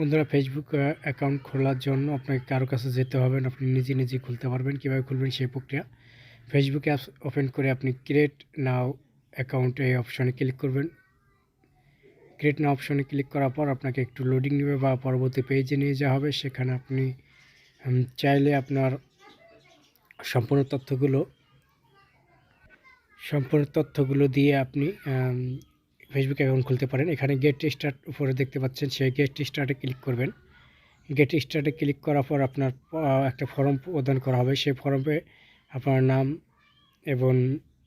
বন্ধুরা, Facebook account খোলার জন্য আপনাকে কারো কাছে যেতে হবে না, আপনি নিজে খুলতে পারবেন। কীভাবে খুলবেন সেই প্রক্রিয়া। ফেসবুক অ্যাপস ওপেন করে আপনি ক্রিয়েট নাও অ্যাকাউন্ট এই অপশনে ক্লিক করবেন। ক্রিয়েট নাও অপশনে ক্লিক করার পর আপনাকে একটু লোডিং নেবে বা পরবর্তী পেজে নিয়ে যাওয়া হবে। সেখানে আপনি চাইলে আপনার সম্পূর্ণ তথ্যগুলো দিয়ে আপনি ফেসবুক অ্যাকাউন্ট খুলতে পারেন। এখানে গেট স্টার্ট উপরে দেখতে পাচ্ছেন, সেই গেট স্টার্টে ক্লিক করবেন। গেট স্টার্টে ক্লিক করার পর আপনার একটা ফর্ম প্রদান করা হবে। সেই ফর্মে আপনার নাম এবং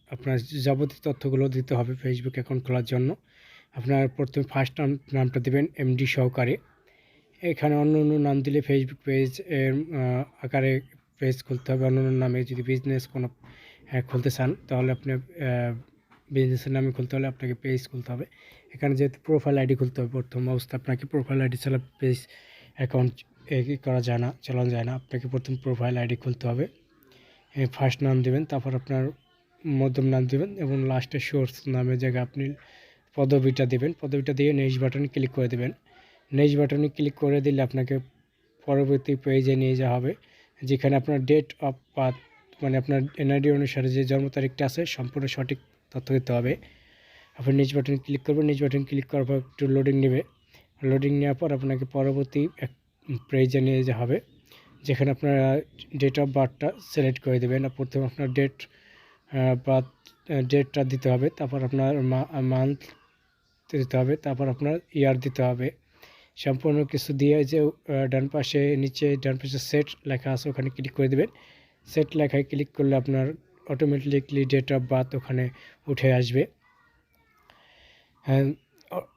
আপনার যাবতীয় তথ্যগুলো দিতে হবে ফেসবুক অ্যাকাউন্ট খোলার জন্য। আপনার প্রথমে ফার্স্ট নামটা দেবেন এমডি সহকারে। এখানে অন্য নাম দিলে ফেসবুক পেজ এর আকারে পেজ খুলতে হবে। অন্য নামে যদি বিজনেস কোনো খুলতে চান তাহলে আপনি বিজনেসের নামে খুলতে হলে আপনাকে পেজ খুলতে হবে। এখানে যেহেতু প্রোফাইল আইডি খুলতে হবে, প্রথম অবস্থা আপনাকে প্রোফাইল আইডি ছাড়া পেজ অ্যাকাউন্ট করা যায় না, চালানো যায় না। আপনাকে প্রথম প্রোফাইল আইডি খুলতে হবে। ফার্স্ট নাম দেবেন, তারপর আপনার মধ্যম নাম দেবেন এবং লাস্টে সোর্স নামের জায়গায় আপনি পদবিটা দেবেন। পদবিটা দিয়ে নেক্সট বাটনে ক্লিক করে দেবেন। নেক্সট বাটনে ক্লিক করে দিলে আপনাকে পরবর্তী পেজে নিয়ে যাওয়া হবে, যেখানে আপনার ডেট অফ বার্থ মানে আপনার এনআইডি অনুসারে যে জন্ম তারিখটা আছে সম্পূর্ণ সঠিক তথ্য দিতে হবে। আপনি নেক্সট বাটনে ক্লিক করবেন। নেক্সট বাটনে ক্লিক করার পর একটু লোডিং নেবে। লোডিং নেওয়ার পর আপনাকে পরবর্তী পেজে নিয়ে যাওয়া হবে, যেখানে আপনার ডেট অফ বার্থটা সিলেক্ট করে দেবেন। প্রথমে আপনার ডেটটা দিতে হবে, তারপর আপনার মান্থ দিতে হবে, তারপর আপনার ইয়ার দিতে হবে। সম্পূর্ণ কিছু দিয়ে যে ডান পাশে সেট লেখা আছে ওখানে ক্লিক করে দেবেন। সেট লেখায় ক্লিক করলে আপনার অটোমেটিকলি ডেট অফ বার্থ ওখানে উঠে আসবে।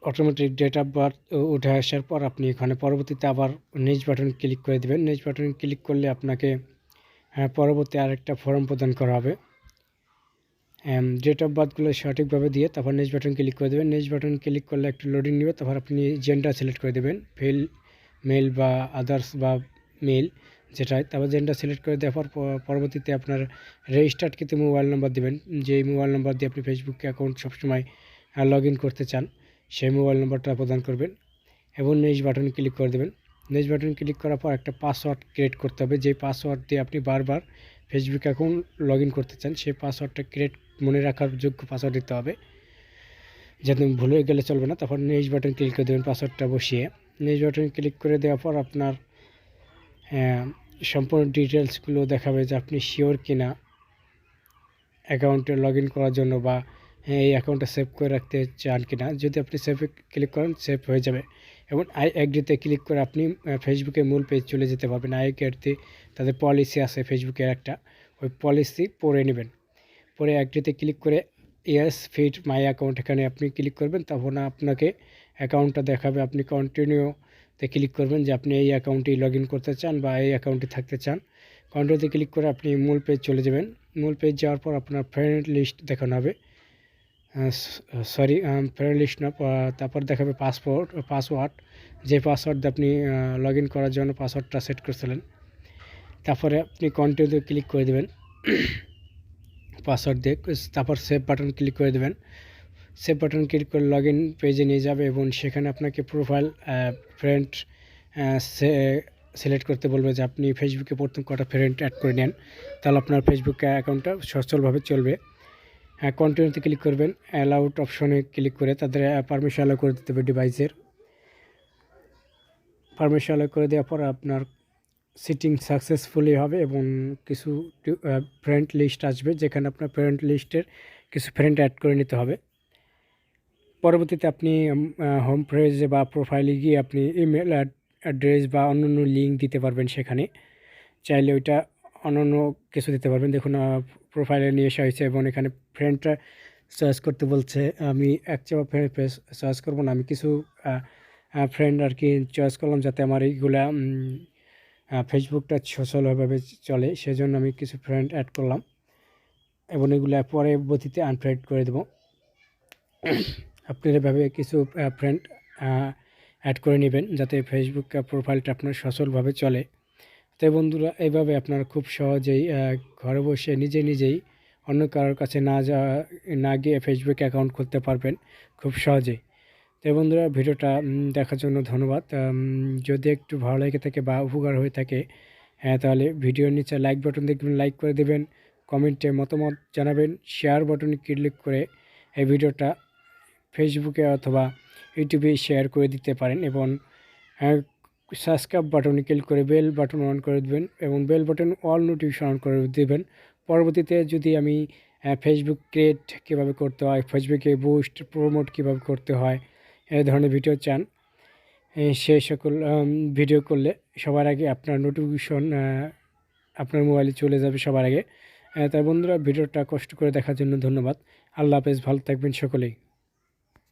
অটোমেটিক ডেট অফ বার্থ উঠে আসার পর আপনি এখানে পরবর্তীতে আবার নেক্সট বাটন ক্লিক করে দেবেন। নেক্সট বাটন ক্লিক করলে আপনাকে পরবর্তী আরেকটা ফর্ম প্রদান করা হবে। ডেট অফ বার্থগুলো সঠিকভাবে দিয়ে তারপর নেক্সট বাটন ক্লিক করে দেবেন। নেক্সট বাটন ক্লিক করলে একটু লোডিং নেবে, তারপর আপনি জেন্ডার সিলেক্ট করে দেবেন, মেল বা আদার্স বা মেল যেটাই। তারপর জেন্ডার সিলেক্ট করে দেওয়ার পর পরবর্তীতে আপনার রেজিস্টার্ড কিন্তু মোবাইল নাম্বার দেবেন, যেই মোবাইল নাম্বার দিয়ে আপনি ফেসবুক অ্যাকাউন্ট সবসময় লগ ইন করতে চান সেই মোবাইল নাম্বারটা প্রদান করবেন এবং নেক্সট বাটন ক্লিক করে দেবেন। নেক্সট বাটন ক্লিক করার পর একটা পাসওয়ার্ড ক্রিয়েট করতে হবে, যেই পাসওয়ার্ড দিয়ে আপনি বারবার ফেসবুক অ্যাকাউন্ট লগ ইন করতে চান সেই পাসওয়ার্ডটা মনে রাখার যোগ্য পাসওয়ার্ড দিতে হবে, যাতে ভুলে গেলে চলবে না। তারপর নেক্সট বাটন ক্লিক করে দেবেন পাসওয়ার্ডটা বসিয়ে। নেক্সট বাটন ক্লিক করে দেওয়ার পর আপনার সম্পূর্ণ ডিটেলসগুলো দেখাবে যে আপনি শিওর কিনা অ্যাকাউন্টে লগ ইন করার জন্য বা এই অ্যাকাউন্টটা সেভ করে রাখতে চান কিনা। যদি আপনি সেভে ক্লিক করেন সেভ হয়ে যাবে এবং আই অ্যাগ্রিতে ক্লিক করে আপনি ফেসবুকের মূল পেজ চলে যেতে পারবেন। আই অ্যাগ্রিতে তাদের পলিসি আছে ফেসবুকের একটা, ওই পলিসি পড়ে নেবেন। পরে অ্যাগ্রিতে ক্লিক করে ইয়েস ফিট মাই অ্যাকাউন্ট এখানে আপনি ক্লিক করবেন। তখন আপনাকে অ্যাকাউন্টটা দেখাবে, আপনি কন্টিনিউতে ক্লিক করবেন যে আপনি এই অ্যাকাউন্টেই লগ ইন করতে চান বা এই অ্যাকাউন্টে থাকতে চান। কন্টিনিউতে ক্লিক করে আপনি মূল পেজ চলে যাবেন। মূল পেজ যাওয়ার পর আপনার ফ্রেন্ড লিস্ট দেখানো হবে, ফ্রেন্ড লিস্ট না, তারপর দেখাবে পাসওয়ার্ড, যে পাসওয়ার্ড দিয়ে আপনি লগ ইন করার জন্য পাসওয়ার্ডটা সেট করছিলেন। তারপরে আপনি কন্টিনিউতে ক্লিক করে দেবেন পাসওয়ার্ড দিয়ে, তারপর সেভ বাটন ক্লিক করে দেবেন। সেভ বাটন ক্লিক করে লগ ইন পেজে নিয়ে যাবে এবং সেখানে আপনাকে প্রোফাইল ফ্রেন্ড সিলেক্ট করতে বলবে, যে আপনি ফেসবুকে প্রথম কটা ফ্রেন্ড অ্যাড করে নেন, তাহলে আপনার ফেসবুক অ্যাকাউন্টটা সচলভাবে চলবে। কন্টিনিউতে ক্লিক করবেন। অ্যালাউড অপশনে ক্লিক করে তাদের পারমিশন অ্যালাউ করে দিতে হবে। ডিভাইসের পারমিশন অ্যালাউ করে দেওয়ার পর আপনার সিটিং সাকসেসফুলি হবে এবং কিছু ফ্রেন্ড লিস্ট আসবে, যেখানে আপনার ফ্রেন্ড লিস্টের কিছু ফ্রেন্ড অ্যাড করে নিতে হবে। পরবর্তীতে আপনি হোম পেজে বা প্রোফাইলে গিয়ে আপনি ইমেল অ্যাড্রেস বা অন্যান্য লিঙ্ক দিতে পারবেন। সেখানে চাইলে ওইটা অন্যান্য কিছু দিতে পারবেন। দেখুন প্রোফাইলে নিয়ে আসা হয়েছে এবং এখানে ফ্রেন্ডটা চয়েস করতে বলছে। আমি একটা ফ্রেন্ড চয়েস করবো না, আমি কিছু ফ্রেন্ড আর কি চয়েস করলাম, যাতে আমার এইগুলা ফেসবুকটা সচলভাবে চলে, সেজন্য আমি কিছু ফ্রেন্ড অ্যাড করলাম এবং এগুলো পরবর্তীতে আনফ্রেন্ড করে দেবো। আপনি এভাবে কিছু ফ্রেন্ড অ্যাড করে নেবেন, যাতে ফেসবুক প্রোফাইলটা আপনার সচলভাবে চলে। তাই বন্ধুরা, এইভাবে আপনারা খুব সহজেই ঘরে বসে নিজেই অন্য কারোর কাছে না গিয়ে ফেসবুক অ্যাকাউন্ট খুলতে পারবেন খুব সহজেই। তো তো বন্ধুরা, ভিডিওটা দেখার জন্য ধন্যবাদ। যদি একটু ভালো লেগে থাকে বা উপকার হয়ে থাকে, তাহলে ভিডিওর নিচে লাইক বাটন দেখবেন, লাইক করে দেবেন, কমেন্টে মতামত জানাবেন, শেয়ার বাটনে ক্লিক করে এই ভিডিওটা ফেসবুকে অথবা ইউটিউবে শেয়ার করে দিতে পারেন, এবং সাবস্ক্রাইব বাটনে ক্লিক করে বেল বাটন অন করে দেবেন, এবং bell button all notification on করে দেবেন। পরবর্তীতে যদি আমি ফেসবুক ক্রিয়েট কীভাবে করতে হয়, ফেসবুকে বুস্ট প্রমোট কীভাবে করতে হয়, এই ধরনের ভিডিও চান, সেই সকল ভিডিও করলে সবার আগে আপনার নোটিফিকেশন আপনার মোবাইলে চলে যাবে সবার আগে। তাই বন্ধুরা, ভিডিওটা কষ্ট করে দেখার জন্য ধন্যবাদ। আল্লাহ হাফেজ, ভালো থাকবেন সকলেই।